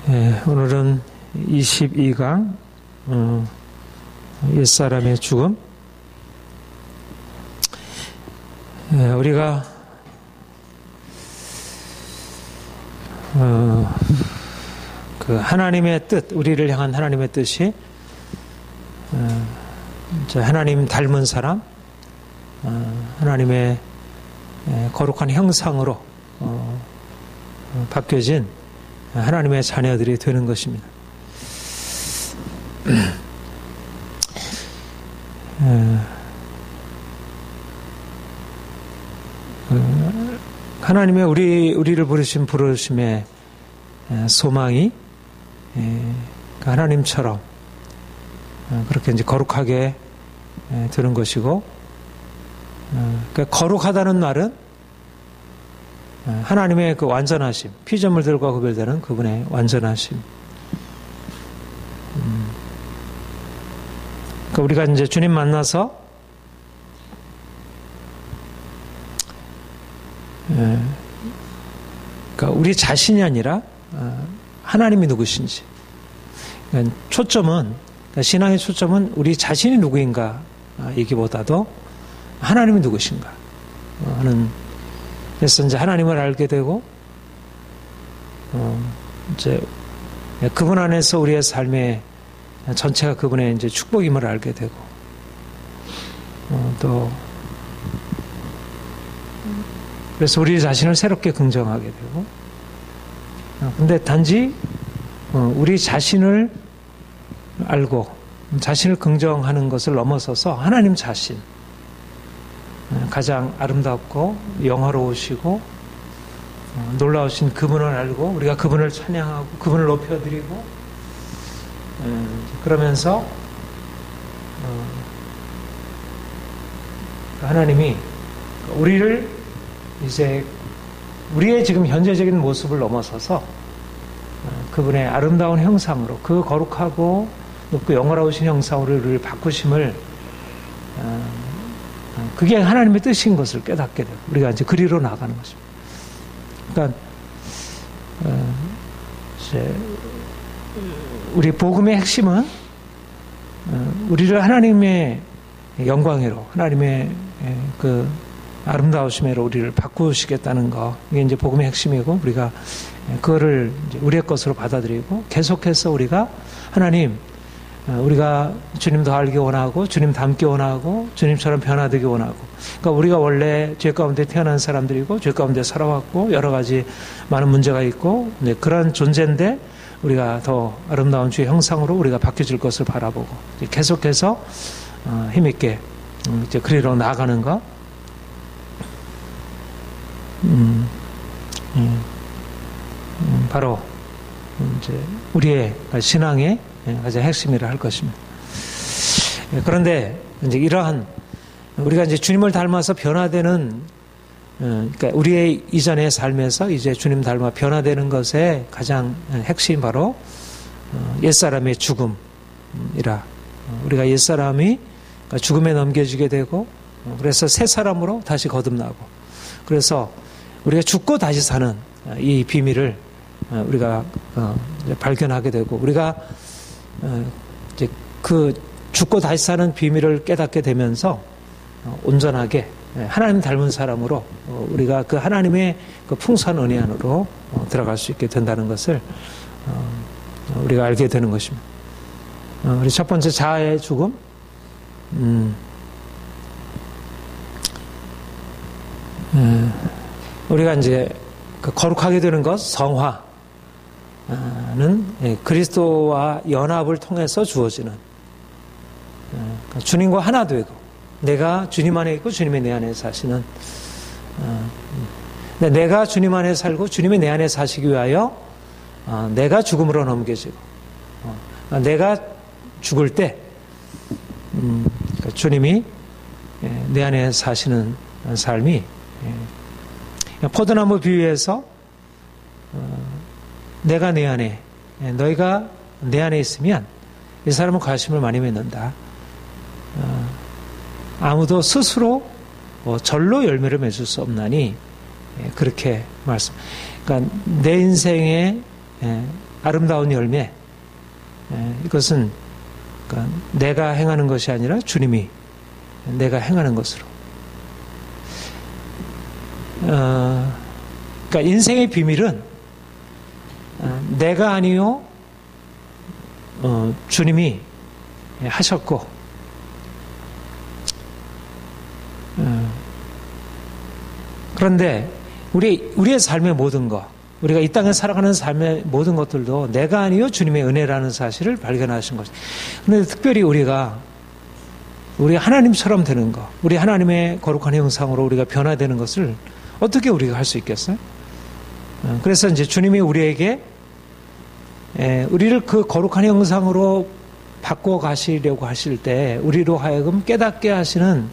오늘은 22강 옛사람의 죽음. 우리가 그 하나님의 뜻, 우리를 향한 하나님의 뜻이 하나님 닮은 사람, 하나님의 거룩한 형상으로 바뀌어진 하나님의 자녀들이 되는 것입니다. 하나님의 우리를 부르신 부르심의 소망이 하나님처럼 그렇게 이제 거룩하게 되는 것이고, 그러니까 거룩하다는 말은 하나님의 그 완전하심, 피조물들과 구별되는 그분의 완전하심. 그러니까 우리가 이제 주님 만나서 그러니까 우리 자신이 아니라 하나님이 누구신지. 그러니까 초점은, 그러니까 신앙의 초점은 우리 자신이 누구인가 이기보다도 하나님이 누구신가 하는. 그래서 이제 하나님을 알게 되고, 이제 그분 안에서 우리의 삶의 전체가 그분의 이제 축복임을 알게 되고, 또 그래서 우리 자신을 새롭게 긍정하게 되고, 근데 단지 우리 자신을 알고 자신을 긍정하는 것을 넘어서서 하나님 자신, 가장 아름답고 영화로우시고 놀라우신 그분을 알고 우리가 그분을 찬양하고 그분을 높여드리고, 그러면서 하나님이 우리를 이제 우리의 지금 현재적인 모습을 넘어서서 그분의 아름다운 형상으로, 그 거룩하고 높고 영화로우신 형상으로 우리를 바꾸심을, 그게 하나님의 뜻인 것을 깨닫게 되고 우리가 이제 그리로 나가는 것입니다. 그러니까 이제 우리 복음의 핵심은 우리를 하나님의 영광으로, 하나님의 그 아름다우심으로 우리를 바꾸시겠다는 거, 이게 이제 복음의 핵심이고, 우리가 그거를 이제 우리의 것으로 받아들이고 계속해서 우리가 하나님, 우리가 주님 더 알기 원하고 주님 닮기 원하고 주님처럼 변화되기 원하고, 그러니까 우리가 원래 죄 가운데 태어난 사람들이고 죄 가운데 살아왔고 여러 가지 많은 문제가 있고, 그런 존재인데 우리가 더 아름다운 주의 형상으로 우리가 바뀌어질 것을 바라보고 계속해서 힘있게 이제 그리로 나아가는 것, 바로 이제 우리의 신앙의 가장 핵심이라 할 것입니다. 그런데 이제 이러한 우리가 이제 주님을 닮아서 변화되는, 그러니까 우리의 이전의 삶에서 이제 주님 닮아 변화되는 것의 가장 핵심 바로 옛사람의 죽음이라. 우리가 옛사람이 죽음에 넘겨지게 되고, 그래서 새 사람으로 다시 거듭나고, 그래서 우리가 죽고 다시 사는 이 비밀을 우리가 발견하게 되고, 우리가 이제 그 죽고 다시 사는 비밀을 깨닫게 되면서 온전하게 하나님 닮은 사람으로 우리가 그 하나님의 그 풍성한 은혜 안으로 들어갈 수 있게 된다는 것을 우리가 알게 되는 것입니다. 우리 첫 번째 자아의 죽음. 우리가 이제 그 거룩하게 되는 것, 성화는 그리스도와 연합을 통해서 주어지는, 주님과 하나 되고 내가 주님 안에 있고 주님이 내 안에 사시는, 내가 주님 안에 살고 주님이 내 안에 사시기 위하여 내가 죽음으로 넘겨지고, 내가 죽을 때 주님이 내 안에 사시는 삶이, 포도나무 비유에서 내가 내 안에, 너희가 내 안에 있으면 이 사람은 과심을 많이 맺는다. 아무도 스스로 절로 열매를 맺을 수 없나니, 그렇게 말씀. 그러니까 내 인생의 아름다운 열매, 이것은 그러니까 내가 행하는 것이 아니라 주님이 내가 행하는 것으로. 그러니까 인생의 비밀은 내가 아니요 주님이 하셨고, 그런데 우리의 삶의 모든 것, 우리가 이 땅에 살아가는 삶의 모든 것들도 내가 아니요 주님의 은혜라는 사실을 발견하신 것입니다. 그런데 특별히 우리가 하나님처럼 되는 것, 우리 하나님의 거룩한 형상으로 우리가 변화되는 것을 어떻게 우리가 할 수 있겠어요? 그래서 이제 주님이 우리에게 우리를 그 거룩한 형상으로 바꿔 가시려고 하실 때 우리로 하여금 깨닫게 하시는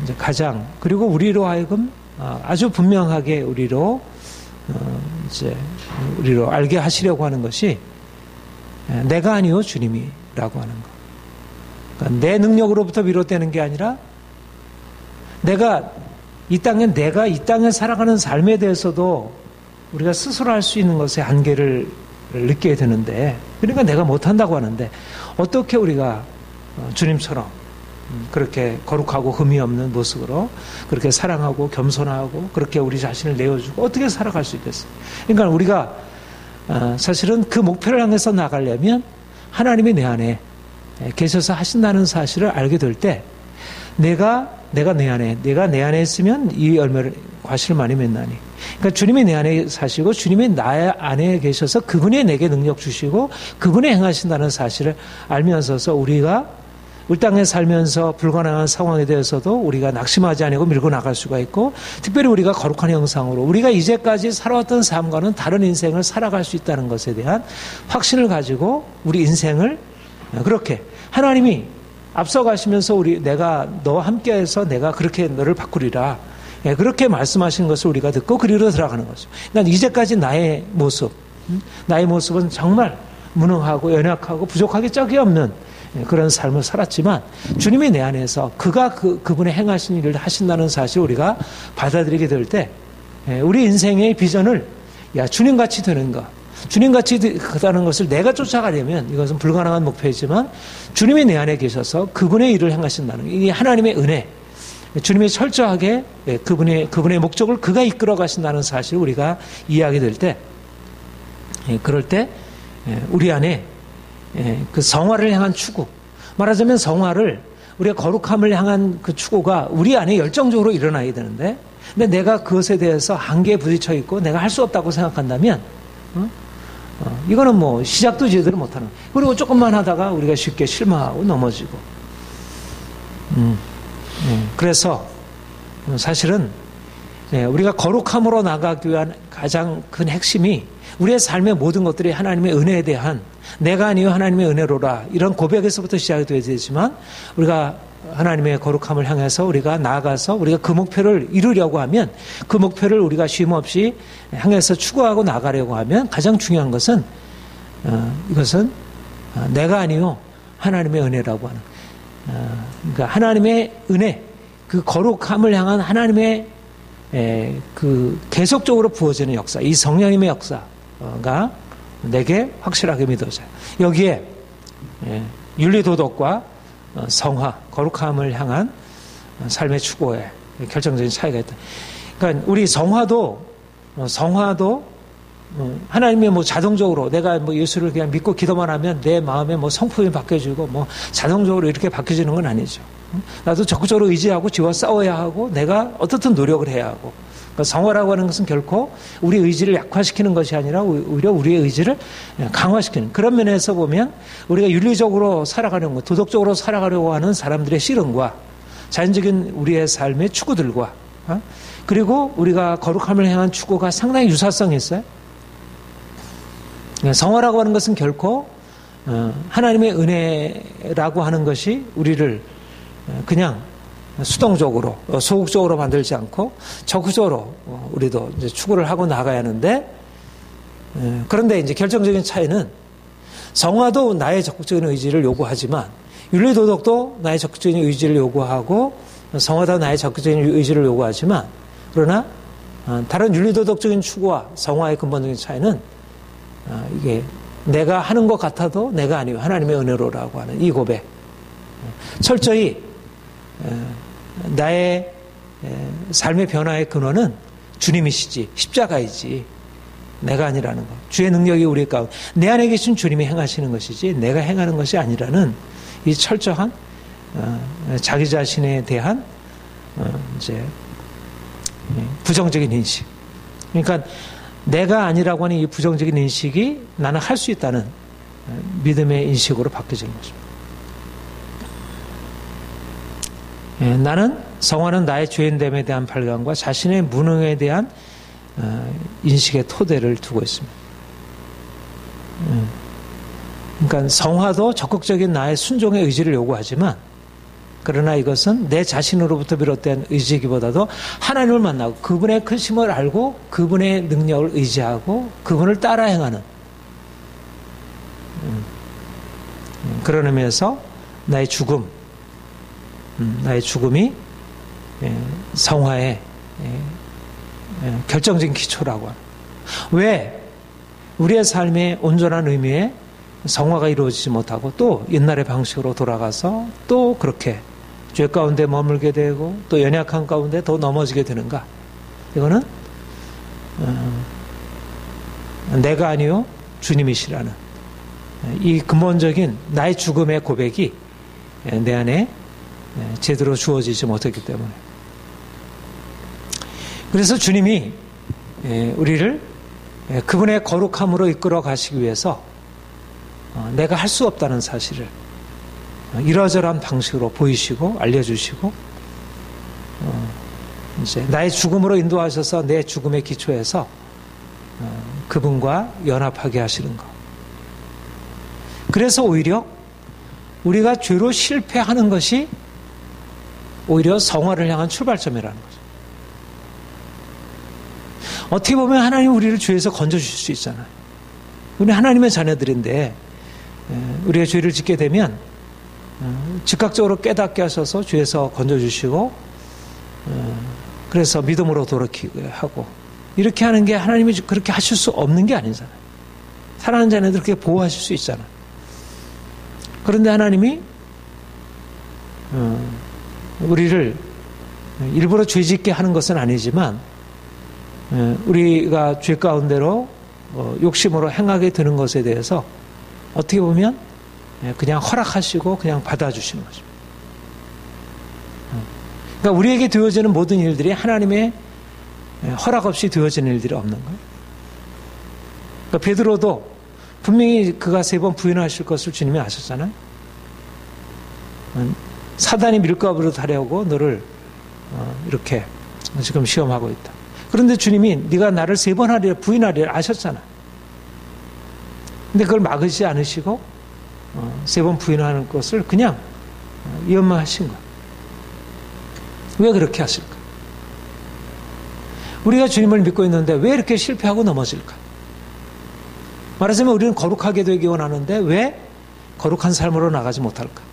이제 가장, 그리고 우리로 하여금 아주 분명하게 우리로 알게 하시려고 하는 것이 내가 아니요 주님이라고 하는 것. 그러니까 내 능력으로부터 비롯되는 게 아니라 내가 이 땅에 살아가는 삶에 대해서도 우리가 스스로 할 수 있는 것의 한계를 느끼게 되는데, 그러니까 내가 못한다고 하는데 어떻게 우리가 주님처럼 그렇게 거룩하고 흠이 없는 모습으로 그렇게 사랑하고 겸손하고 그렇게 우리 자신을 내어주고 어떻게 살아갈 수 있겠어요? 그러니까 우리가 사실은 그 목표를 향해서 나가려면 하나님이 내 안에 계셔서 하신다는 사실을 알게 될 때 내가 내 안에 있으면 이 열매를 과실을 많이 맺나니. 그러니까 주님이 내 안에 사시고 주님이 나 안에 계셔서 그분이 내게 능력 주시고 그분이 행하신다는 사실을 알면서서 우리가 이 땅에 살면서 불가능한 상황에 대해서도 우리가 낙심하지 않고 밀고 나갈 수가 있고, 특별히 우리가 거룩한 형상으로 우리가 이제까지 살아왔던 삶과는 다른 인생을 살아갈 수 있다는 것에 대한 확신을 가지고 우리 인생을 그렇게 하나님이 앞서가시면서 내가 너와 함께해서 내가 그렇게 너를 바꾸리라, 그렇게 말씀하신 것을 우리가 듣고 그리로 들어가는 거죠. 난 이제까지 나의 모습은 정말 무능하고 연약하고 부족하기 짝이 없는 그런 삶을 살았지만 주님이 내 안에서 그분의 행하신 일을 하신다는 사실을 우리가 받아들이게 될 때 우리 인생의 비전을 주님같이 되는 것, 주님같이 되는 것을 내가 쫓아가려면 이것은 불가능한 목표이지만 주님이 내 안에 계셔서 그분의 일을 행하신다는 이 하나님의 은혜, 주님이 철저하게 그분의 목적을 그가 이끌어 가신다는 사실을 우리가 이해하게 될 때, 그럴 때 우리 안에 그 성화를 향한 추구, 말하자면 성화를, 우리가 거룩함을 향한 그 추구가 우리 안에 열정적으로 일어나야 되는데, 근데 내가 그것에 대해서 한계에 부딪혀 있고 내가 할 수 없다고 생각한다면 이거는 뭐 시작도 제대로 못하는, 그리고 조금만 하다가 우리가 쉽게 실망하고 넘어지고. 그래서 사실은 우리가 거룩함으로 나가기 위한 가장 큰 핵심이 우리의 삶의 모든 것들이 하나님의 은혜에 대한, 내가 아니요 하나님의 은혜로라, 이런 고백에서부터 시작이 되어야 되지만 우리가 하나님의 거룩함을 향해서 우리가 나아가서 우리가 그 목표를 이루려고 하면, 그 목표를 우리가 쉼없이 향해서 추구하고 나가려고 하면 가장 중요한 것은 이것은 내가 아니요 하나님의 은혜라고 하는, 그러니까 하나님의 은혜, 그 거룩함을 향한 하나님의 그 계속적으로 부어지는 역사, 이 성령님의 역사가 내게 확실하게 믿어져요. 여기에 윤리도덕과 성화, 거룩함을 향한 삶의 추구에 결정적인 차이가 있다. 그러니까 우리 성화도 하나님이 뭐 자동적으로 내가 뭐 예수를 그냥 믿고 기도만 하면 내 마음에 뭐 성품이 바뀌어지고 뭐 자동적으로 이렇게 바뀌어지는 건 아니죠. 나도 적극적으로 의지하고 지와 싸워야 하고 내가 어떻든 노력을 해야 하고. 그러니까 성화라고 하는 것은 결코 우리 의지를 약화시키는 것이 아니라 오히려 우리의 의지를 강화시키는, 그런 면에서 보면 우리가 윤리적으로 살아가려고, 도덕적으로 살아가려고 하는 사람들의 씨름과 자연적인 우리의 삶의 추구들과 그리고 우리가 거룩함을 향한 추구가 상당히 유사성이 있어요. 성화라고 하는 것은 결코 하나님의 은혜라고 하는 것이 우리를 그냥 수동적으로 소극적으로 만들지 않고 적극적으로 우리도 이제 추구를 하고 나가야 하는데, 그런데 이제 결정적인 차이는 성화도 나의 적극적인 의지를 요구하지만 윤리도덕도 나의 적극적인 의지를 요구하고 성화도 나의 적극적인 의지를 요구하지만, 그러나 다른 윤리도덕적인 추구와 성화의 근본적인 차이는 이게 내가 하는 것 같아도 내가 아니요 하나님의 은혜로라고 하는 이 고백. 철저히 나의 삶의 변화의 근원은 주님이시지 십자가이지 내가 아니라는 것. 주의 능력이 우리 가운데 내 안에 계신 주님이 행하시는 것이지 내가 행하는 것이 아니라는 이 철저한 자기 자신에 대한 이제 부정적인 인식. 그러니까 내가 아니라고 하는 이 부정적인 인식이 나는 할 수 있다는 믿음의 인식으로 바뀌어지는 것입니다. 나는 성화는 나의 죄인됨에 대한 발견과 자신의 무능에 대한 인식의 토대를 두고 있습니다. 그러니까 성화도 적극적인 나의 순종의 의지를 요구하지만 그러나 이것은 내 자신으로부터 비롯된 의지이기보다도 하나님을 만나고 그분의 크심을 알고 그분의 능력을 의지하고 그분을 따라 행하는 그런 의미에서 나의 죽음이 성화의 결정적인 기초라고 합니다. 왜 우리의 삶의 온전한 의미에 성화가 이루어지지 못하고 또 옛날의 방식으로 돌아가서 또 그렇게 죄 가운데 머물게 되고 또 연약한 가운데 더 넘어지게 되는가? 이거는 내가 아니요 주님이시라는 이 근본적인 나의 죽음의 고백이 내 안에 제대로 주어지지 못했기 때문에 그래서 주님이 우리를 그분의 거룩함으로 이끌어 가시기 위해서 내가 할 수 없다는 사실을 이러저러한 방식으로 보이시고 알려주시고 이제 나의 죽음으로 인도하셔서 내 죽음의 기초에서 그분과 연합하게 하시는 것. 그래서 오히려 우리가 죄로 실패하는 것이 오히려 성화를 향한 출발점이라는 거죠. 어떻게 보면 하나님 우리를 죄에서 건져주실 수 있잖아요. 우리 하나님의 자녀들인데 우리가 죄를 짓게 되면 즉각적으로 깨닫게 하셔서 죄에서 건져주시고 그래서 믿음으로 돌이키게 하고 이렇게 하는 게 하나님이 그렇게 하실 수 없는 게 아니잖아요. 사랑하는 자녀들 그렇게 보호하실 수 있잖아요. 그런데 하나님이 우리를 일부러 죄짓게 하는 것은 아니지만 우리가 죄 가운데로 욕심으로 행하게 되는 것에 대해서 어떻게 보면 그냥 허락하시고 그냥 받아주시는 거죠. 그러니까 우리에게 되어지는 모든 일들이 하나님의 허락 없이 되어지는 일들이 없는 거예요. 그러니까 베드로도 분명히 그가 3번 부인하실 것을 주님이 아셨잖아요. 사단이 밀가부로 하려고 너를 이렇게 지금 시험하고 있다. 그런데 주님이 네가 나를 3번 하리라 부인하리라 아셨잖아. 근데 그걸 막으시 않으시고 3번 부인하는 것을 그냥 연마하신 거예요. 왜 그렇게 하실까? 우리가 주님을 믿고 있는데 왜 이렇게 실패하고 넘어질까? 말하자면 우리는 거룩하게 되기 원하는데 왜 거룩한 삶으로 나가지 못할까?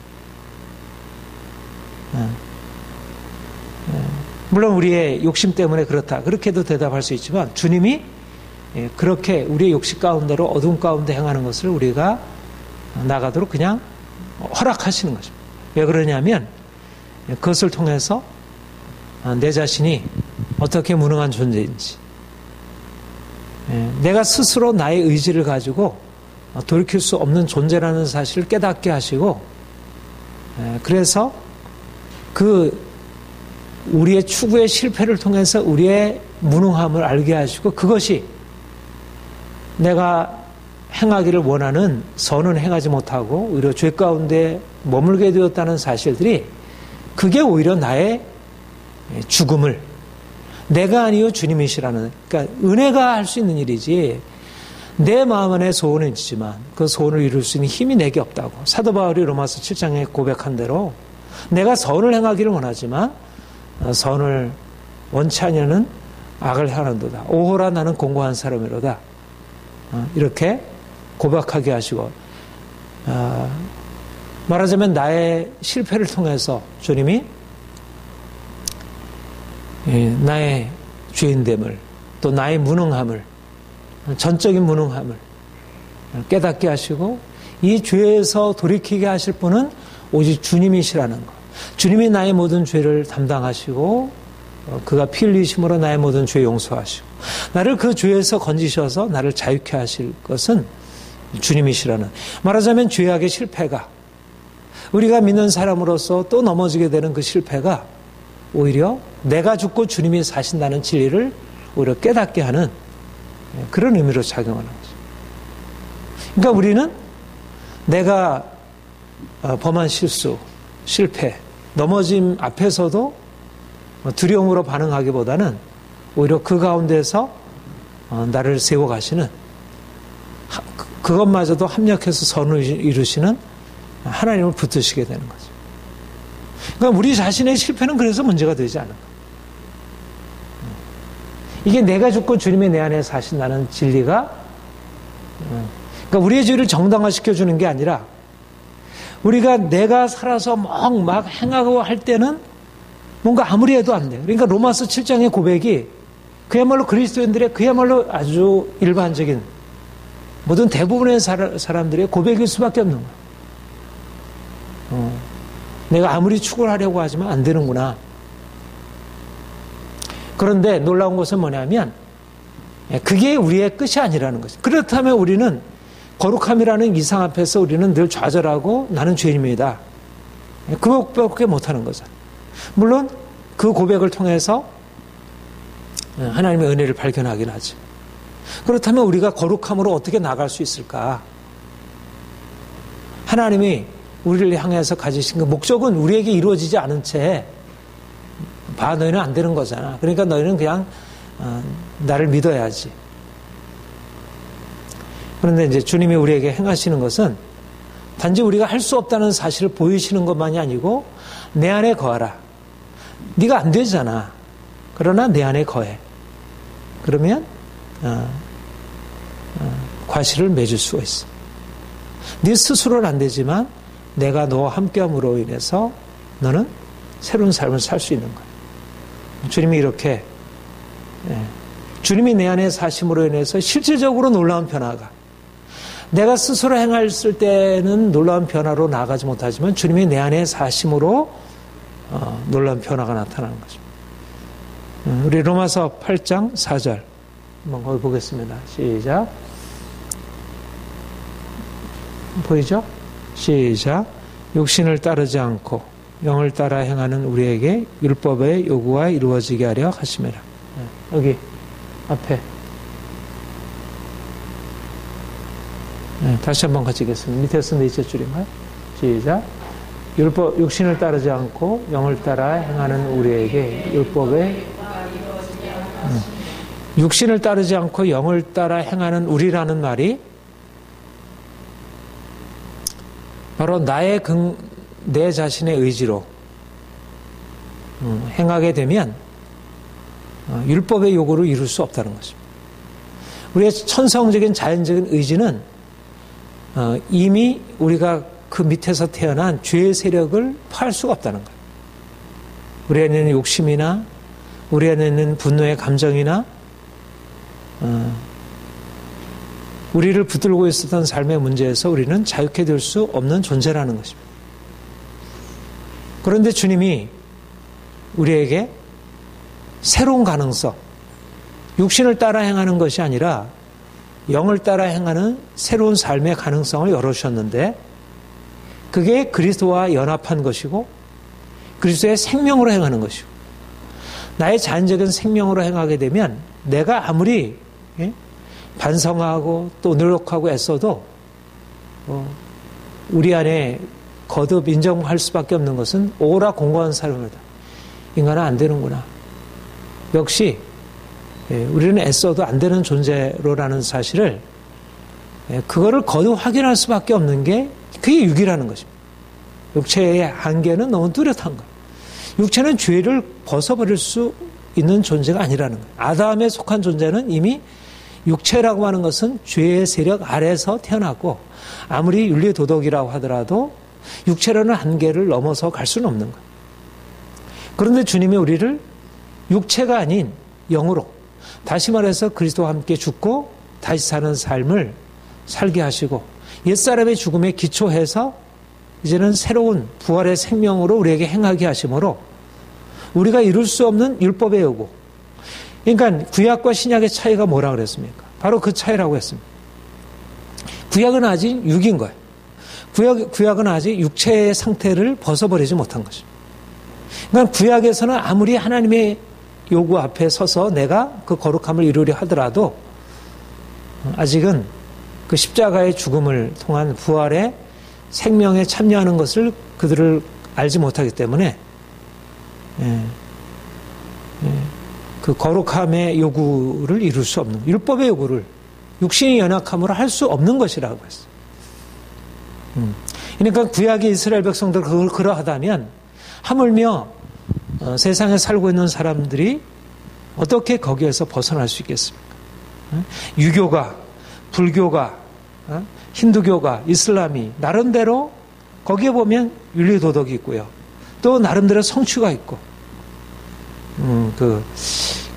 물론 우리의 욕심 때문에 그렇다. 그렇게도 대답할 수 있지만 주님이 그렇게 우리의 욕심 가운데로 어두운 가운데 행하는 것을 우리가 나가도록 그냥 허락하시는 거죠. 왜 그러냐면 그것을 통해서 내 자신이 어떻게 무능한 존재인지 내가 스스로 나의 의지를 가지고 돌이킬 수 없는 존재라는 사실을 깨닫게 하시고 그래서 우리의 추구의 실패를 통해서 우리의 무능함을 알게 하시고 그것이 내가 행하기를 원하는 선은 행하지 못하고 오히려 죄 가운데 머물게 되었다는 사실들이 그게 오히려 나의 죽음을 내가 아니요 주님이시라는 그러니까 은혜가 할 수 있는 일이지 내 마음 안에 소원은 있지만 그 소원을 이룰 수 있는 힘이 내게 없다고 사도 바울이 로마서 7장에 고백한 대로 내가 선을 행하기를 원하지만 선을 원치 아니하는 악을 행하는도다. 오호라 나는 공고한 사람이로다. 이렇게 고백하게 하시고 말하자면 나의 실패를 통해서 주님이 나의 죄인됨을 또 나의 무능함을 전적인 무능함을 깨닫게 하시고 이 죄에서 돌이키게 하실 분은 오직 주님이시라는 것. 주님이 나의 모든 죄를 담당하시고 그가 피 흘리심으로 나의 모든 죄 용서하시고 나를 그 죄에서 건지셔서 나를 자유케 하실 것은 주님이시라는, 말하자면 죄악의 실패가, 우리가 믿는 사람으로서 또 넘어지게 되는 그 실패가 오히려 내가 죽고 주님이 사신다는 진리를 오히려 깨닫게 하는 그런 의미로 작용하는 거죠. 그러니까 우리는 내가 범한 실수, 실패, 넘어짐 앞에서도 두려움으로 반응하기보다는 오히려 그 가운데서 나를 세워가시는, 그것마저도 합력해서 선을 이루시는 하나님을 붙드시게 되는 거죠. 그러니까 우리 자신의 실패는 그래서 문제가 되지 않은 거예요. 이게 내가 죽고 주님이 내 안에 사신다는 진리가, 그러니까 우리의 죄를 정당화시켜주는 게 아니라 우리가 내가 살아서 막 행하고 할 때는 뭔가 아무리 해도 안 돼요. 그러니까 로마서 7장의 고백이 그야말로 그리스도인들의 그야말로 아주 일반적인 모든 대부분의 사람들의 고백일 수밖에 없는 거예요. 내가 아무리 추구하려고 하지만 안 되는구나. 그런데 놀라운 것은 뭐냐면 그게 우리의 끝이 아니라는 거죠. 그렇다면 우리는 거룩함이라는 이상 앞에서 우리는 늘 좌절하고 나는 죄인입니다. 그것밖에 못하는 거죠. 물론 그 고백을 통해서 하나님의 은혜를 발견하긴 하죠. 그렇다면 우리가 거룩함으로 어떻게 나갈 수 있을까? 하나님이 우리를 향해서 가지신 그 목적은 우리에게 이루어지지 않은 채 너희는 안 되는 거잖아. 그러니까 너희는 그냥 나를 믿어야지. 그런데 이제 주님이 우리에게 행하시는 것은 단지 우리가 할 수 없다는 사실을 보이시는 것만이 아니고 내 안에 거하라. 네가 안 되잖아. 그러나 내 안에 거해. 그러면 과실을 맺을 수가 있어. 네 스스로는 안 되지만 내가 너와 함께함으로 인해서 너는 새로운 삶을 살 수 있는 거야. 주님이 이렇게 주님이 내 안에 사심으로 인해서 실질적으로 놀라운 변화가, 내가 스스로 행했을 때는 놀라운 변화로 나아가지 못하지만 주님이 내 안에 사심으로 놀라운 변화가 나타나는 거죠. 우리 로마서 8장 4절 한번 거기 보겠습니다. 시작. 보이죠? 시작. 육신을 따르지 않고 영을 따라 행하는 우리에게 율법의 요구가 이루어지게 하려 하심이라. 여기 앞에 다시 한번 같이 읽겠습니다. 밑에서 넷째 줄인가요? 시작. 육신을 따르지 않고 영을 따라 행하는 우리에게 율법의 육신을 따르지 않고 영을 따라 행하는 우리라는 말이 바로 내 자신의 의지로 행하게 되면 율법의 요구를 이룰 수 없다는 것입니다. 우리의 천성적인 자연적인 의지는 이미 우리가 그 밑에서 태어난 죄의 세력을 파할 수가 없다는 거예요. 우리 안에 있는 욕심이나 우리 안에 있는 분노의 감정이나 우리를 붙들고 있었던 삶의 문제에서 우리는 자유케 될 수 없는 존재라는 것입니다. 그런데 주님이 우리에게 새로운 가능성, 육신을 따라 행하는 것이 아니라 영을 따라 행하는 새로운 삶의 가능성을 열어주셨는데 그게 그리스도와 연합한 것이고 그리스도의 생명으로 행하는 것이고 나의 자연적인 생명으로 행하게 되면 내가 아무리 반성하고 또 노력하고 애써도 우리 안에 거듭 인정할 수밖에 없는 것은 오라 공고한 삶이다. 인간은 안 되는구나. 역시 우리는 애써도 안 되는 존재로라는 사실을 그거를 거듭 확인할 수밖에 없는 게 그게 육이라는 것입니다. 육체의 한계는 너무 뚜렷한 거예요. 육체는 죄를 벗어버릴 수 있는 존재가 아니라는 거예요. 아담에 속한 존재는 이미 육체라고 하는 것은 죄의 세력 아래서 태어났고 아무리 윤리도덕이라고 하더라도 육체라는 한계를 넘어서 갈 수는 없는 거예요. 그런데 주님이 우리를 육체가 아닌 영으로, 다시 말해서 그리스도와 함께 죽고 다시 사는 삶을 살게 하시고 옛사람의 죽음에 기초해서 이제는 새로운 부활의 생명으로 우리에게 행하게 하심으로 우리가 이룰 수 없는 율법의 요구. 그러니까 구약과 신약의 차이가 뭐라 그랬습니까? 바로 그 차이라고 했습니다. 구약은 아직 육인 거예요. 구약은 아직 육체의 상태를 벗어버리지 못한 것입니다. 그러니까 구약에서는 아무리 하나님의 요구 앞에 서서 내가 그 거룩함을 이루려 하더라도 아직은 그 십자가의 죽음을 통한 부활의 생명에 참여하는 것을 그들을 알지 못하기 때문에 그 거룩함의 요구를 이룰 수 없는, 율법의 요구를 육신의 연약함으로 할 수 없는 것이라고 했어요. 그러니까 구약의 이스라엘 백성들 그걸 그러하다면 하물며 세상에 살고 있는 사람들이 어떻게 거기에서 벗어날 수 있겠습니까? 유교가, 불교가, 힌두교가, 이슬람이 나름대로 거기에 보면 윤리도덕이 있고요. 또 나름대로 성취가 있고 그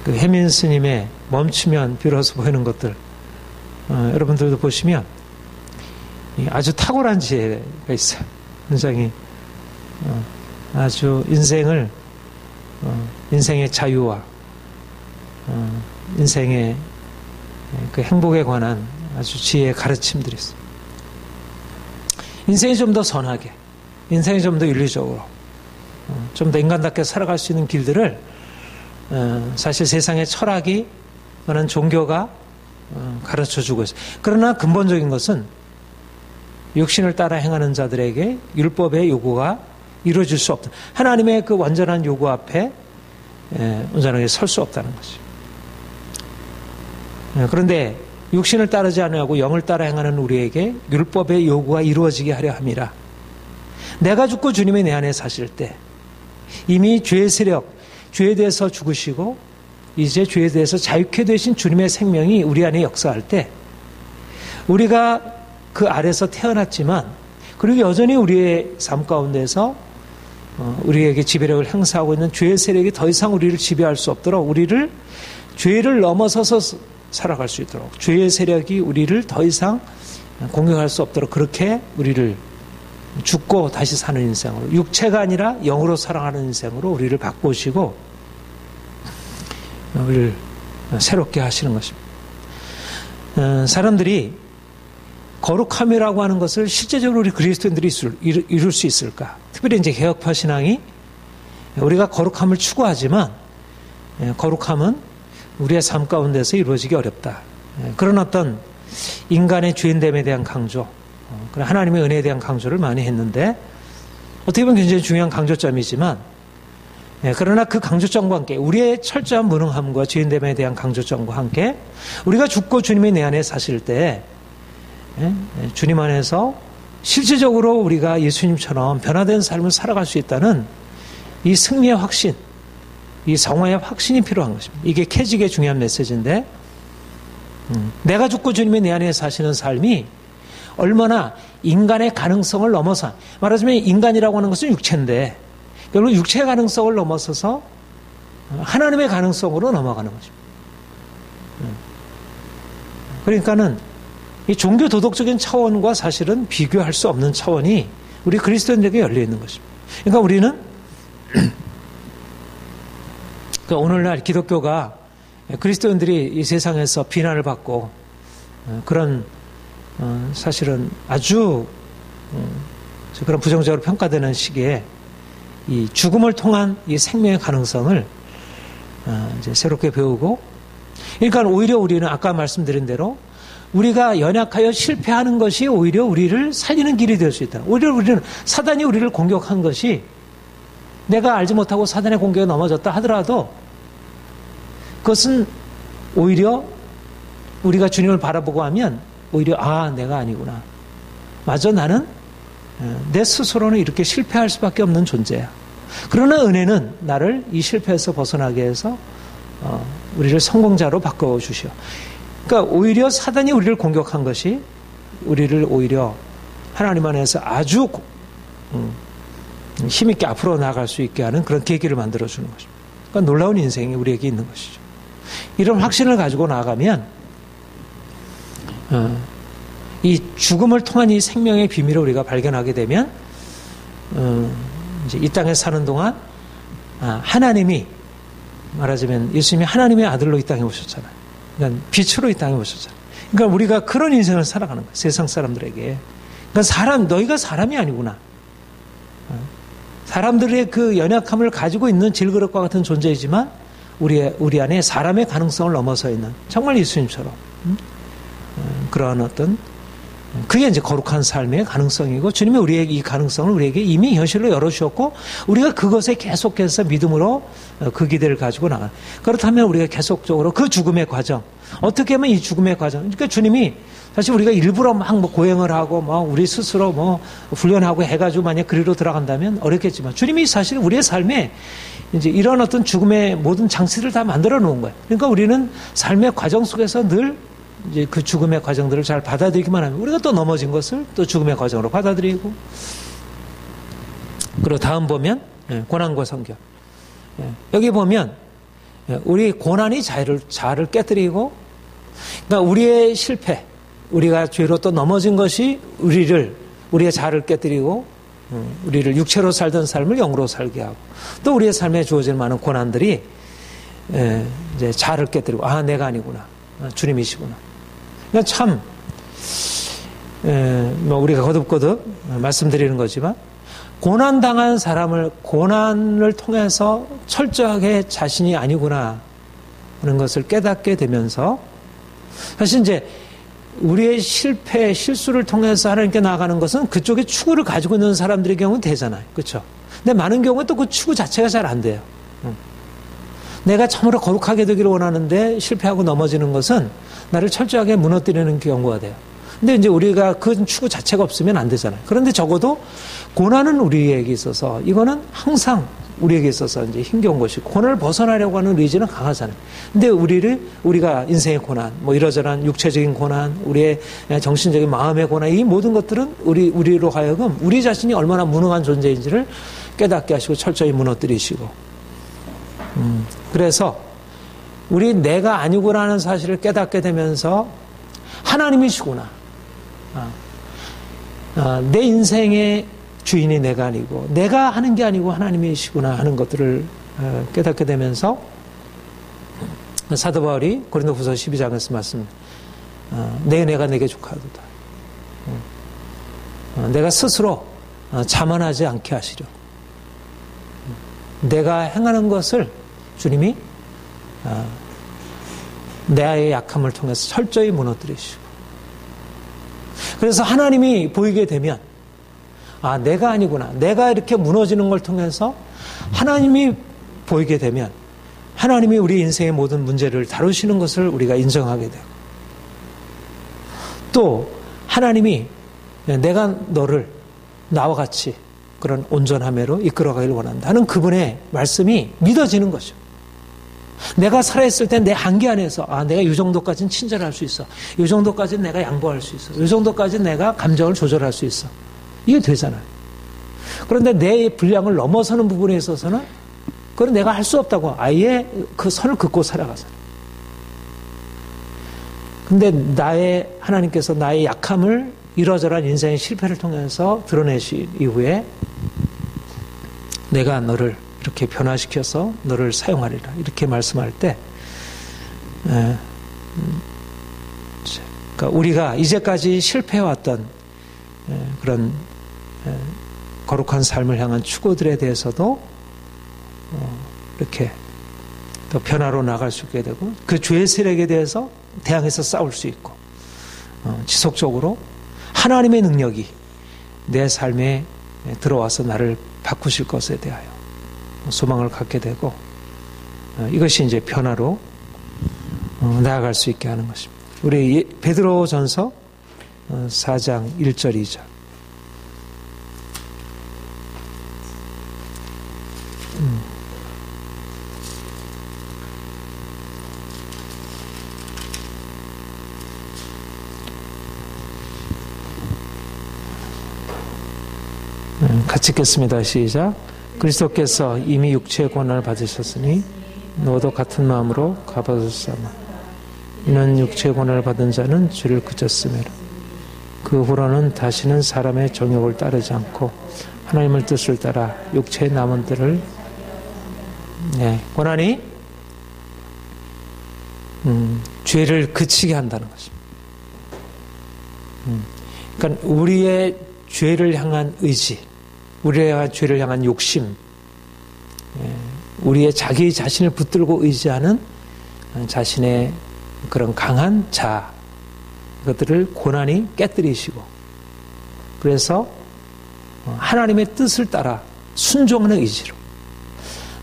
해민 스님의 멈추면 비로소 보이는 것들 여러분들도 보시면 아주 탁월한 지혜가 있어요. 굉장히 아주 인생의 자유와 인생의 그 행복에 관한 아주 지혜의 가르침들이 있어요. 인생이 좀 더 선하게, 인생이 좀 더 윤리적으로, 좀 더 인간답게 살아갈 수 있는 길들을 사실 세상의 철학이 많은 종교가 가르쳐주고 있어요. 그러나 근본적인 것은 육신을 따라 행하는 자들에게 율법의 요구가 이루어질 수 없다. 하나님의 그 완전한 요구 앞에 온전하게 설 수 없다는 것이죠. 그런데 육신을 따르지 않으려고 영을 따라 행하는 우리에게 율법의 요구가 이루어지게 하려 함이라. 내가 죽고 주님이 내 안에 사실 때 이미 죄의 세력, 죄에 대해서 죽으시고 이제 죄에 대해서 자유케 되신 주님의 생명이 우리 안에 역사할 때 우리가 그 아래서 태어났지만 그리고 여전히 우리의 삶 가운데서 우리에게 지배력을 행사하고 있는 죄의 세력이 더 이상 우리를 지배할 수 없도록 우리를 죄를 넘어서서 살아갈 수 있도록 죄의 세력이 우리를 더 이상 공격할 수 없도록 그렇게 우리를 죽고 다시 사는 인생으로 육체가 아니라 영으로 살아가는 인생으로 우리를 바꾸시고 우리를 새롭게 하시는 것입니다. 사람들이 거룩함이라고 하는 것을 실제적으로 우리 그리스도인들이 이룰 수 있을까? 특별히 이제 개혁파 신앙이 우리가 거룩함을 추구하지만 거룩함은 우리의 삶 가운데서 이루어지기 어렵다. 그런 어떤 인간의 죄인됨에 대한 강조, 하나님의 은혜에 대한 강조를 많이 했는데 어떻게 보면 굉장히 중요한 강조점이지만 그러나 그 강조점과 함께 우리의 철저한 무능함과 죄인됨에 대한 강조점과 함께 우리가 죽고 주님이 내 안에 사실 때 주님 안에서 실질적으로 우리가 예수님처럼 변화된 삶을 살아갈 수 있다는 이 승리의 확신, 이 성화의 확신이 필요한 것입니다. 이게 캐직의 중요한 메시지인데 내가 죽고 주님이 내 안에 사시는 삶이 얼마나 인간의 가능성을 넘어서 말하자면 인간이라고 하는 것은 육체인데 결국 육체의 가능성을 넘어서서 하나님의 가능성으로 넘어가는 것입니다. 그러니까는 이 종교 도덕적인 차원과 사실은 비교할 수 없는 차원이 우리 그리스도인들에게 열려 있는 것입니다. 그러니까 우리는 오늘날 기독교가 그리스도인들이 이 세상에서 비난을 받고 그런 사실은 아주 그런 부정적으로 평가되는 시기에 이 죽음을 통한 이 생명의 가능성을 이제 새롭게 배우고 그러니까 오히려 우리는 아까 말씀드린 대로 우리가 연약하여 실패하는 것이 오히려 우리를 살리는 길이 될 수 있다. 오히려 우리는 사단이 우리를 공격한 것이 내가 알지 못하고 사단의 공격에 넘어졌다 하더라도 그것은 오히려 우리가 주님을 바라보고 하면 오히려 내가 아니구나. 맞아 나는 내 스스로는 이렇게 실패할 수밖에 없는 존재야. 그러나 은혜는 나를 이 실패에서 벗어나게 해서 우리를 성공자로 바꿔주시오. 그러니까 오히려 사단이 우리를 공격한 것이 우리를 오히려 하나님 안에서 아주 힘있게 앞으로 나아갈 수 있게 하는 그런 계기를 만들어주는 것입니다. 그러니까 놀라운 인생이 우리에게 있는 것이죠. 이런 확신을 가지고 나아가면 이 죽음을 통한 이 생명의 비밀을 우리가 발견하게 되면 이제 이 땅에 사는 동안 하나님이 말하자면 예수님이 하나님의 아들로 이 땅에 오셨잖아요. 그러니까 빛으로 이 땅에 오셨잖아요. 그러니까 우리가 그런 인생을 살아가는 거예요. 세상 사람들에게. 그러니까 너희가 사람이 아니구나. 사람들의 그 연약함을 가지고 있는 질그릇과 같은 존재이지만 우리 안에 사람의 가능성을 넘어서 있는 정말 예수님처럼 그러한 어떤 그게 이제 거룩한 삶의 가능성이고 주님이 우리에게 이 가능성을 우리에게 이미 현실로 열어주셨고 우리가 그것에 계속해서 믿음으로 그 기대를 가지고 나가요. 그렇다면 우리가 계속적으로 그 죽음의 과정 어떻게 하면 이 죽음의 과정 그러니까 주님이 사실 우리가 일부러 막 뭐 고행을 하고 뭐 우리 스스로 뭐 훈련하고 해가지고 만약 그리로 들어간다면 어렵겠지만 주님이 사실 우리의 삶에 이제 이런 어떤 죽음의 모든 장치를 다 만들어 놓은 거예요. 그러니까 우리는 삶의 과정 속에서 늘 이제 그 죽음의 과정들을 잘 받아들이기만 하면 우리가 또 넘어진 것을 또 죽음의 과정으로 받아들이고 그리고 다음 보면 고난과 성결 여기 보면 우리 고난이 자아를 깨뜨리고 그러니까 우리의 실패 우리가 죄로 또 넘어진 것이 우리의 자아를 깨뜨리고 우리를 육체로 살던 삶을 영으로 살게 하고 또 우리의 삶에 주어질 많은 고난들이 이제 자아를 깨뜨리고 내가 아니구나 주님이시구나. 그러니까 참 우리가 거듭거듭 말씀드리는 거지만 고난당한 사람을 고난을 통해서 철저하게 자신이 아니구나 하는 것을 깨닫게 되면서 사실 이제 우리의 실패, 실수를 통해서 하나님께 나아가는 것은 그쪽에 추구를 가지고 있는 사람들의 경우는 되잖아요. 그렇죠? 근데 많은 경우에 또 그 추구 자체가 잘 안 돼요. 내가 참으로 거룩하게 되기를 원하는데 실패하고 넘어지는 것은 나를 철저하게 무너뜨리는 경우가 돼요. 근데 이제 우리가 그 추구 자체가 없으면 안 되잖아요. 그런데 적어도 고난은 우리에게 있어서 이거는 항상 우리에게 있어서 이제 힘겨운 것이고 고난을 벗어나려고 하는 의지는 강하잖아요. 근데 우리가 인생의 고난, 뭐 이러저러한 육체적인 고난, 우리의 정신적인 마음의 고난, 이 모든 것들은 우리로 하여금 우리 자신이 얼마나 무능한 존재인지를 깨닫게 하시고 철저히 무너뜨리시고 그래서 우리 내가 아니구나라는 사실을 깨닫게 되면서 하나님이시구나. 내 인생의 주인이 내가 아니고 내가 하는 게 아니고 하나님이시구나 하는 것들을 깨닫게 되면서 사도 바울이 고린도후서 12장에서 말씀합니다. 내 은혜가 내게 족하도다. 내가 스스로 자만하지 않게 하시려. 내가 행하는 것을 주님이 내 약함을 통해서 철저히 무너뜨리시고 그래서 하나님이 보이게 되면 내가 아니구나. 내가 이렇게 무너지는 걸 통해서 하나님이 보이게 되면 하나님이 우리 인생의 모든 문제를 다루시는 것을 우리가 인정하게 되고 또 하나님이 내가 너를 나와 같이 그런 온전함으로 이끌어가기를 원한다 하는 그분의 말씀이 믿어지는 거죠. 내가 살아있을 때 내 한계 안에서 내가 이 정도까지는 친절할 수 있어. 이 정도까지는 내가 양보할 수 있어. 이 정도까지는 내가 감정을 조절할 수 있어. 이게 되잖아요. 그런데 내 분량을 넘어서는 부분에 있어서는 그건 내가 할 수 없다고 아예 그 선을 긋고 살아가잖아요. 근데 하나님께서 나의 약함을 이러저러한 인생의 실패를 통해서 드러내신 이후에 내가 너를 이렇게 변화시켜서 너를 사용하리라 이렇게 말씀할 때 그러니까 우리가 이제까지 실패해왔던 그런 거룩한 삶을 향한 추구들에 대해서도 이렇게 더 변화로 나갈 수 있게 되고 그 죄의 세력에 대해서 대항해서 싸울 수 있고 지속적으로 하나님의 능력이 내 삶에 들어와서 나를 바꾸실 것에 대하여 소망을 갖게 되고 이것이 이제 변화로 나아갈 수 있게 하는 것입니다. 우리 베드로전서 4장 1절 2절 같이 읽겠습니다. 시작. 그리스도께서 이미 육체의 고난을 받으셨으니 너도 같은 마음으로 갚아주사마. 이는 육체의 고난을 받은 자는 죄를 그쳤음이라. 그 후로는 다시는 사람의 정욕을 따르지 않고 하나님의 뜻을 따라 육체의 남은들을 고난이 죄를 그치게 한다는 것입니다. 그러니까 우리의 죄를 향한 의지, 우리의 죄를 향한 욕심, 우리의 자기 자신을 붙들고 의지하는 자신의 그런 강한 자, 그것들을 고난이 깨뜨리시고, 그래서 하나님의 뜻을 따라 순종하는 의지로,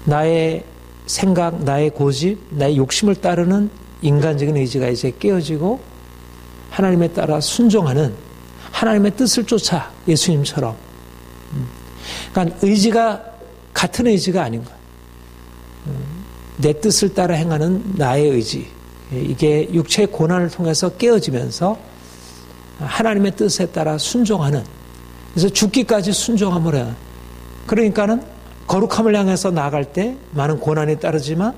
나의 생각, 나의 고집, 나의 욕심을 따르는 인간적인 의지가 이제 깨어지고 하나님에 따라 순종하는 하나님의 뜻을 쫓아 예수님처럼. 그러니까 의지가 같은 의지가 아닌 거예요. 내 뜻을 따라 행하는 나의 의지, 이게 육체의 고난을 통해서 깨어지면서 하나님의 뜻에 따라 순종하는, 그래서 죽기까지 순종함을 해요. 그러니까는 거룩함을 향해서 나아갈 때 많은 고난이 따르지만,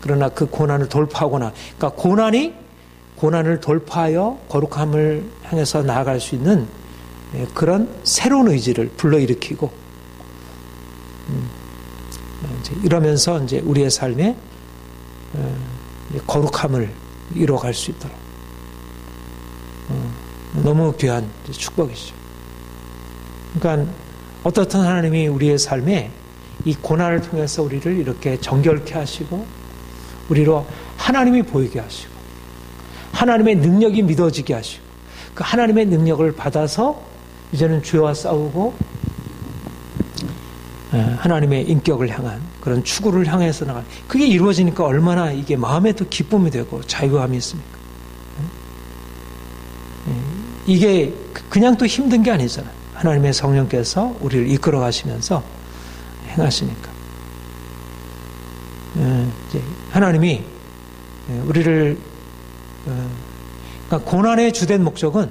그러나 그 고난을 돌파하거나, 그러니까 고난을 돌파하여 거룩함을 향해서 나아갈 수 있는 그런 새로운 의지를 불러일으키고, 이러면서 이제 우리의 삶에 거룩함을 이뤄갈 수 있도록, 너무 귀한 축복이죠. 그러니까 어떻든 하나님이 우리의 삶에 이 고난을 통해서 우리를 이렇게 정결케 하시고, 우리로 하나님이 보이게 하시고, 하나님의 능력이 믿어지게 하시고, 그 하나님의 능력을 받아서 이제는 죄와 싸우고 하나님의 인격을 향한 그런 추구를 향해서 나가는, 그게 이루어지니까 얼마나 이게 마음에도 기쁨이 되고 자유함이 있습니까? 이게 그냥 또 힘든 게 아니잖아요. 하나님의 성령께서 우리를 이끌어 가시면서 행하시니까. 하나님이 우리를, 그러니까 고난의 주된 목적은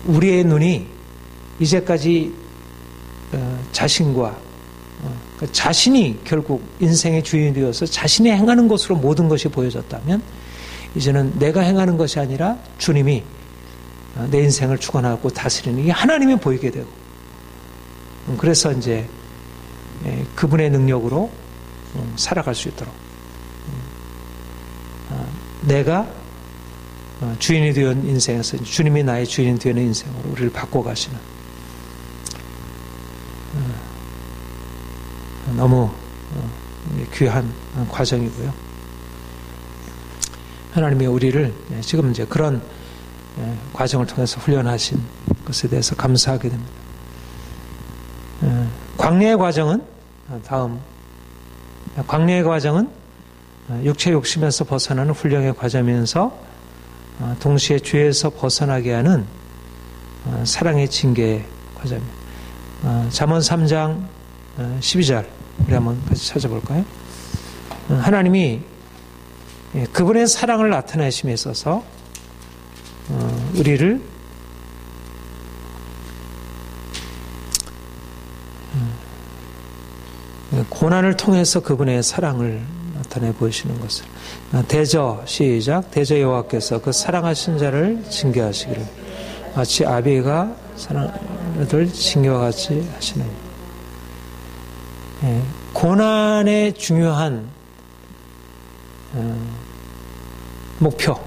우리의 눈이 이제까지 자신과 자신이 결국 인생의 주인이 되어서 자신이 행하는 것으로 모든 것이 보여졌다면, 이제는 내가 행하는 것이 아니라 주님이 내 인생을 주관하고 다스리는, 이게 하나님이 보이게 되고, 그래서 이제 그분의 능력으로 살아갈 수 있도록, 내가 주인이 되는 인생에서 주님이 나의 주인이 되는 인생으로 우리를 바꿔가시는, 너무 귀한 과정이고요. 하나님이 우리를 지금 이제 그런 과정을 통해서 훈련하신 것에 대해서 감사하게 됩니다. 광야의 과정은, 광야의 과정은 육체 욕심에서 벗어나는 훈련의 과정이면서 동시에 죄에서 벗어나게 하는 사랑의 징계의 과정입니다. 잠언 3장 12절 우리 한번 같이 찾아볼까요? 하나님이 그분의 사랑을 나타내심에 있어서 우리를 고난을 통해서 그분의 사랑을 나타내 보이시는 것을, 대저 시작, 대저 여호와께서 그 사랑하신 자를 징계하시기를 마치 아비가 사랑을 징계와 같이 하시는, 고난의 중요한 목표,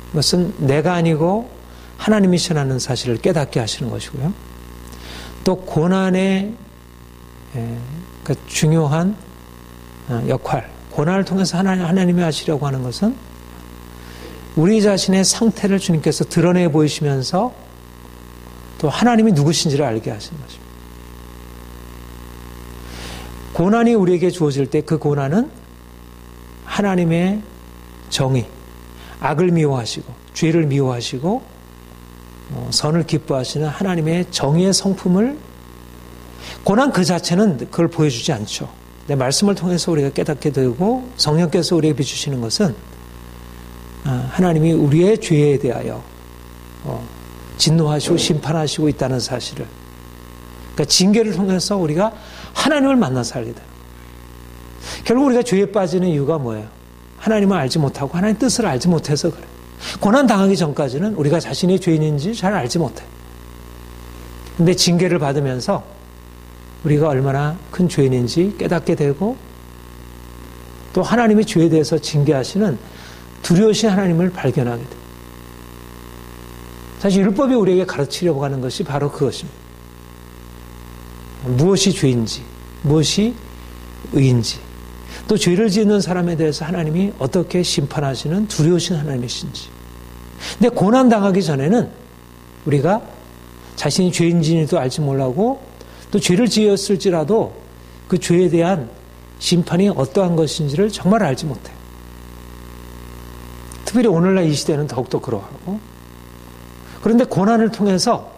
그것은 내가 아니고 하나님이시라는 사실을 깨닫게 하시는 것이고요. 또 고난의 그 중요한 역할, 고난을 통해서 하나님이 하시려고 하는 것은 우리 자신의 상태를 주님께서 드러내 보이시면서 또 하나님이 누구신지를 알게 하시는 것입니다. 고난이 우리에게 주어질 때 그 고난은 하나님의 정의, 악을 미워하시고 죄를 미워하시고 선을 기뻐하시는 하나님의 정의의 성품을, 고난 그 자체는 그걸 보여주지 않죠. 내 말씀을 통해서 우리가 깨닫게 되고 성령께서 우리에게 비추시는 것은 하나님이 우리의 죄에 대하여 진노하시고 심판하시고 있다는 사실을, 그러니까 징계를 통해서 우리가 하나님을 만나서 살게 돼요. 결국 우리가 죄에 빠지는 이유가 뭐예요? 하나님을 알지 못하고 하나님의 뜻을 알지 못해서 그래요. 고난 당하기 전까지는 우리가 자신이 죄인인지 잘 알지 못해. 근데 징계를 받으면서 우리가 얼마나 큰 죄인인지 깨닫게 되고 또 하나님의 죄에 대해서 징계하시는 두려우신 하나님을 발견하게 돼. 사실 율법이 우리에게 가르치려고 하는 것이 바로 그것입니다. 무엇이 죄인지, 무엇이 의인지, 또 죄를 짓는 사람에 대해서 하나님이 어떻게 심판하시는 두려우신 하나님이신지. 근데 고난 당하기 전에는 우리가 자신이 죄인지도 알지 못하고 또 죄를 지었을지라도 그 죄에 대한 심판이 어떠한 것인지를 정말 알지 못해. 특별히 오늘날 이 시대는 더욱더 그러하고. 그런데 고난을 통해서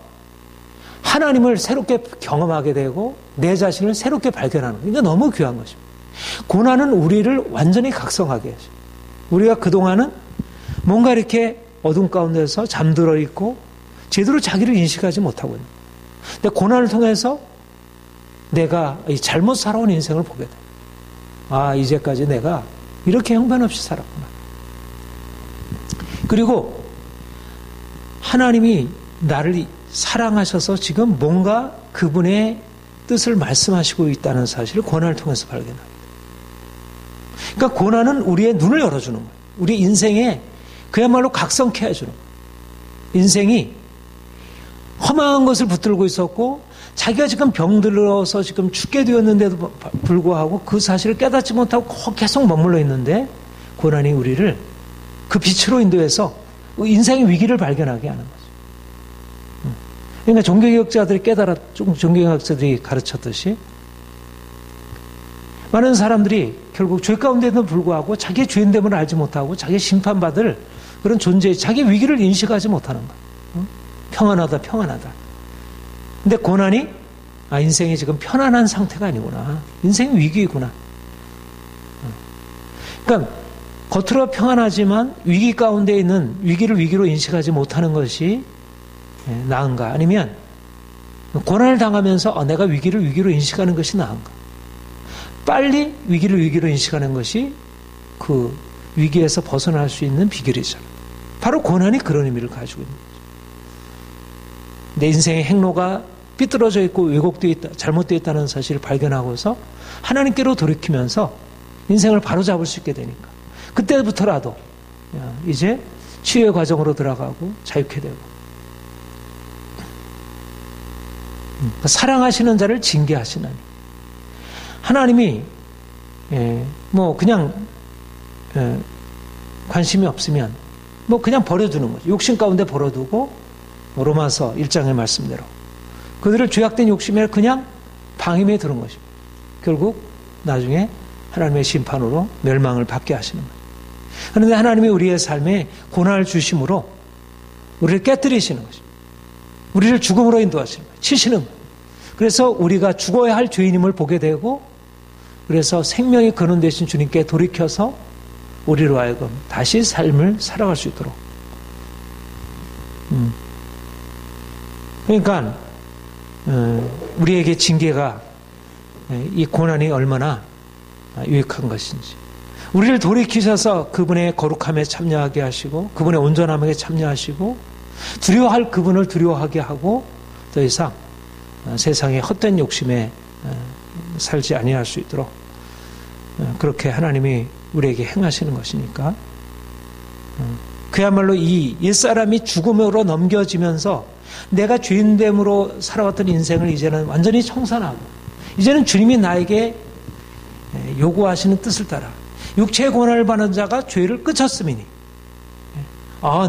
하나님을 새롭게 경험하게 되고 내 자신을 새롭게 발견하는 거. 이게 너무 귀한 것입니다. 고난은 우리를 완전히 각성하게 해줘. 우리가 그동안은 뭔가 이렇게 어둠 가운데서 잠들어 있고 제대로 자기를 인식하지 못하고 있는 거예요. 근데 고난을 통해서 내가 이 잘못 살아온 인생을 보게 돼. 아, 이제까지 내가 이렇게 형편없이 살았구나. 그리고 하나님이 나를 사랑하셔서 지금 뭔가 그분의 뜻을 말씀하시고 있다는 사실을 고난을 통해서 발견합니다. 그러니까 고난은 우리의 눈을 열어주는 거예요. 우리 인생에 그야말로 각성케 해주는 거예요. 인생이 허망한 것을 붙들고 있었고 자기가 지금 병들어서 지금 죽게 되었는데도 불구하고 그 사실을 깨닫지 못하고 계속 머물러 있는데 고난이 우리를 그 빛으로 인도해서 인생의 위기를 발견하게 하는 거죠. 그러니까 종교개혁자들이 가르쳤듯이 많은 사람들이 결국 죄 가운데도 불구하고 자기의 죄인됨을 알지 못하고 자기의 심판받을 그런 존재, 자기의 위기를 인식하지 못하는 거예요. 평안하다. 근데 고난이 인생이 지금 편안한 상태가 아니구나. 인생이 위기이구나. 그러니까 겉으로 평안하지만 위기 가운데 있는 위기를 위기로 인식하지 못하는 것이 나은가? 아니면 고난을 당하면서 내가 위기를 위기로 인식하는 것이 나은가? 빨리 위기를 위기로 인식하는 것이 그 위기에서 벗어날 수 있는 비결이죠. 바로 고난이 그런 의미를 가지고 있는 거죠. 내 인생의 행로가 삐뚤어져 있고 왜곡되어 있다, 잘못되어 있다는 사실을 발견하고서 하나님께로 돌이키면서 인생을 바로잡을 수 있게 되니까 그때부터라도 이제 치유의 과정으로 들어가고 자유케 되고 사랑하시는 자를 징계하시나니 하나님이 뭐 그냥 관심이 없으면 뭐 그냥 버려두는 거죠. 욕심 가운데 버려두고 로마서 1장의 말씀대로 그들을 죄악된 욕심에 그냥 방임에 들은 것입니다. 결국 나중에 하나님의 심판으로 멸망을 받게 하시는 거예요. 그런데 하나님이 우리의 삶에 고난을 주심으로 우리를 깨뜨리시는 것입니다. 우리를 죽음으로 인도하시는 거예요. 치시는 거예요. 그래서 우리가 죽어야 할 죄인임을 보게 되고 그래서 생명의 근원 되신 주님께 돌이켜서 우리로 하여금 다시 삶을 살아갈 수 있도록 그러니까 우리에게 징계가 이 고난이 얼마나 유익한 것인지 우리를 돌이키셔서 그분의 거룩함에 참여하게 하시고 그분의 온전함에 참여하시고 두려워할 그분을 두려워하게 하고 더 이상 세상의 헛된 욕심에 살지 아니할 수 있도록 그렇게 하나님이 우리에게 행하시는 것이니까 그야말로 이 옛사람이 죽음으로 넘겨지면서 내가 죄인됨으로 살아왔던 인생을 이제는 완전히 청산하고 이제는 주님이 나에게 요구하시는 뜻을 따라 육체의 고난을 받는 자가 죄를 끊쳤음이니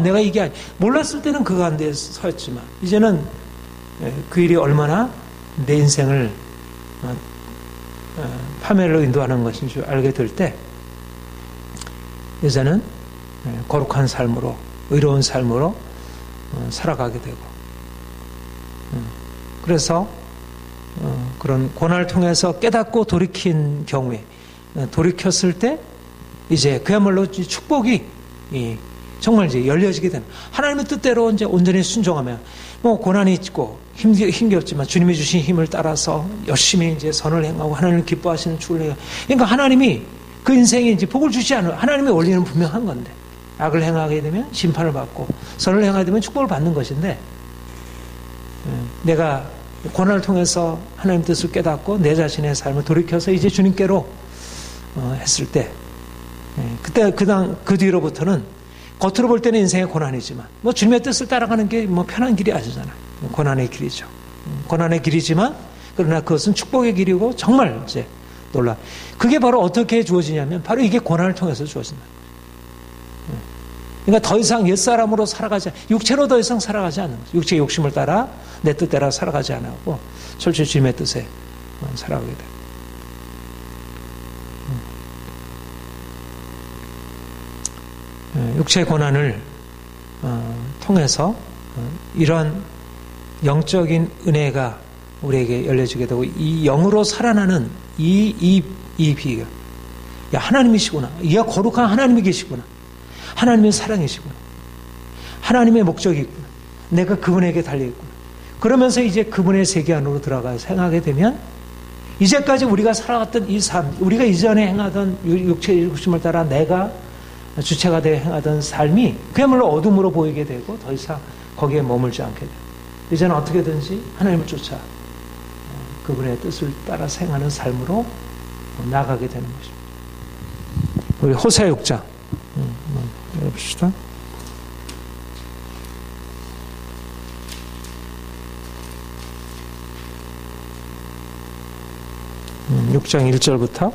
내가 이게 몰랐을 때는 그 가운데 서였지만 이제는 그 일이 얼마나 내 인생을 파멸로 인도하는 것인 줄 알게 될 때 이제는 거룩한 삶으로 의로운 삶으로 살아가게 되고 그래서 그런 고난을 통해서 깨닫고 돌이킨 경우에 돌이켰을 때 이제 그야말로 축복이 정말 이제 열려지게 되는 하나님의 뜻대로 이제 온전히 순종하면 뭐 고난이 있고 힘겹지만 주님이 주신 힘을 따라서 열심히 이제 선을 행하고 하나님을 기뻐하시는 축을 행하고 그러니까 하나님이 그 인생에 이제 복을 주지 않아요. 하나님의 원리는 분명한 건데 악을 행하게 되면 심판을 받고 선을 행하게 되면 축복을 받는 것인데, 내가 고난을 통해서 하나님 뜻을 깨닫고 내 자신의 삶을 돌이켜서 이제 주님께로 했을 때, 그때 그 뒤로부터는 겉으로 볼 때는 인생의 고난이지만 뭐 주님의 뜻을 따라가는 게 뭐 편한 길이 아니잖아요. 고난의 길이죠. 고난의 길이지만 그러나 그것은 축복의 길이고 정말 이제 놀라. 그게 바로 어떻게 주어지냐면 바로 이게 고난을 통해서 주어진다. 그러니까 더 이상 옛사람으로 살아가지, 육체로 더 이상 살아가지 않는 거죠. 육체의 욕심을 따라 내 뜻대로 살아가지 않고 철저히 주님의 뜻에 살아가게 돼요. 육체의 고난을 통해서 이런 영적인 은혜가 우리에게 열려지게 되고 이 영으로 살아나는 이 비결, 야 하나님이시구나, 이야 거룩한 하나님이 계시구나, 하나님의 사랑이시구나, 하나님의 목적이 있구나, 내가 그분에게 달려있구나, 그러면서 이제 그분의 세계 안으로 들어가서 행하게 되면 이제까지 우리가 살아갔던 이 삶, 우리가 이전에 행하던 육체의 욕심을 따라 내가 주체가 되어 행하던 삶이 그야말로 어둠으로 보이게 되고 더 이상 거기에 머물지 않게 돼요. 이제는 어떻게든지 하나님을 쫓아 그분의 뜻을 따라 행하는 삶으로 나아가게 되는 것입니다. 우리 호세아 6장 해봅시다. 6장 1절부터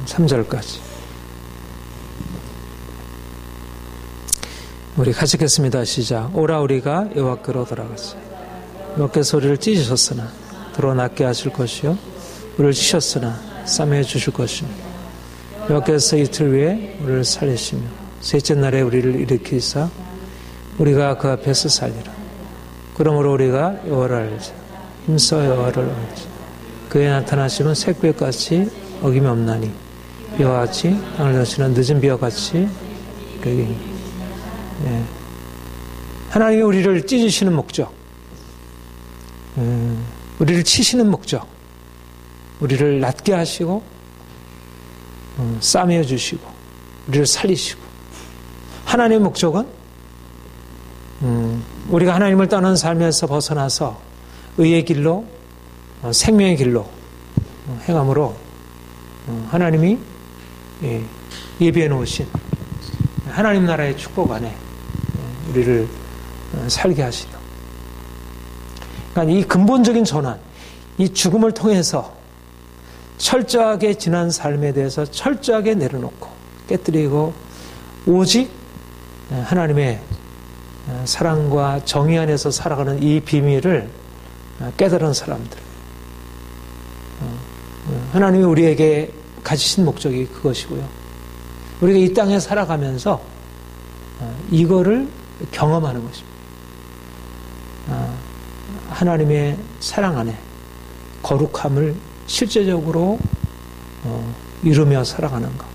3절까지 우리 같이 읽겠습니다. 시작. 오라 우리가 여호와께로 돌아가자. 여호와께서 우리를 찢으셨으나 도로 낫게 하실 것이요 우리를 치셨으나 싸매어 주실 것이며 여호와께서 이틀 후에 우리를 살리시며 셋째 날에 우리를 일으키사 우리가 그 앞에서 살리라. 그러므로 우리가 여호와를 알자. 힘써 여호와를 알자. 그의 나타나심은 새벽같이 어김이 없나니 비와 같이 땅을 던지는 늦은 비와 같이 하나님이 우리를 찢으시는 목적, 우리를 치시는 목적, 우리를 낫게 하시고 싸매어 주시고 우리를 살리시고, 하나님의 목적은 우리가 하나님을 떠난 삶에서 벗어나서 의의 길로 생명의 길로 행함으로 하나님이 예비해 놓으신 하나님 나라의 축복 안에 우리를 살게 하시려. 그러니까 이 근본적인 전환, 이 죽음을 통해서 철저하게 지난 삶에 대해서 철저하게 내려놓고 깨뜨리고 오직 하나님의 사랑과 정의 안에서 살아가는 이 비밀을 깨달은 사람들. 하나님이 우리에게 가지신 목적이 그것이고요. 우리가 이 땅에 살아가면서 이거를 경험하는 것입니다. 하나님의 사랑 안에 거룩함을 실제적으로 이루며 살아가는 것.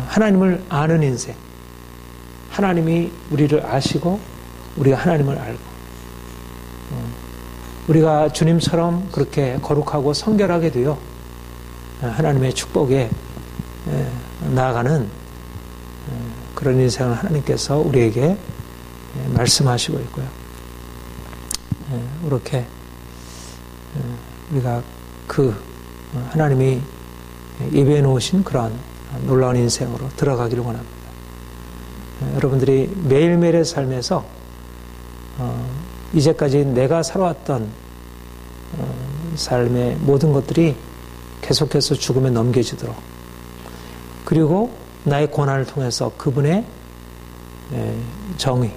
하나님을 아는 인생. 하나님이 우리를 아시고 우리가 하나님을 알고 우리가 주님처럼 그렇게 거룩하고 성결하게 되어 하나님의 축복에 나아가는 그런 인생을 하나님께서 우리에게 말씀하시고 있고요. 그렇게 우리가 그 하나님이 예배해 놓으신 그러한 놀라운 인생으로 들어가기를 원합니다. 여러분들이 매일매일의 삶에서 이제까지 내가 살아왔던 삶의 모든 것들이 계속해서 죽음에 넘겨지도록, 그리고 나의 고난을 통해서 그분의 정의,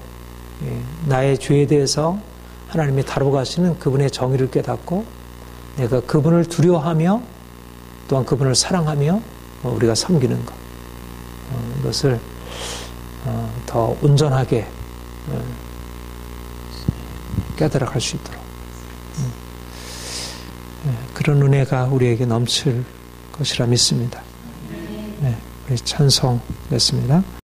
나의 죄에 대해서 하나님이 다루고 가시는 그분의 정의를 깨닫고 내가 그분을 두려워하며 또한 그분을 사랑하며 우리가 섬기는 것, 이것을 더 온전하게 깨달아갈 수 있도록 그런 은혜가 우리에게 넘칠 것이라 믿습니다. 네, 우리 찬송했습니다.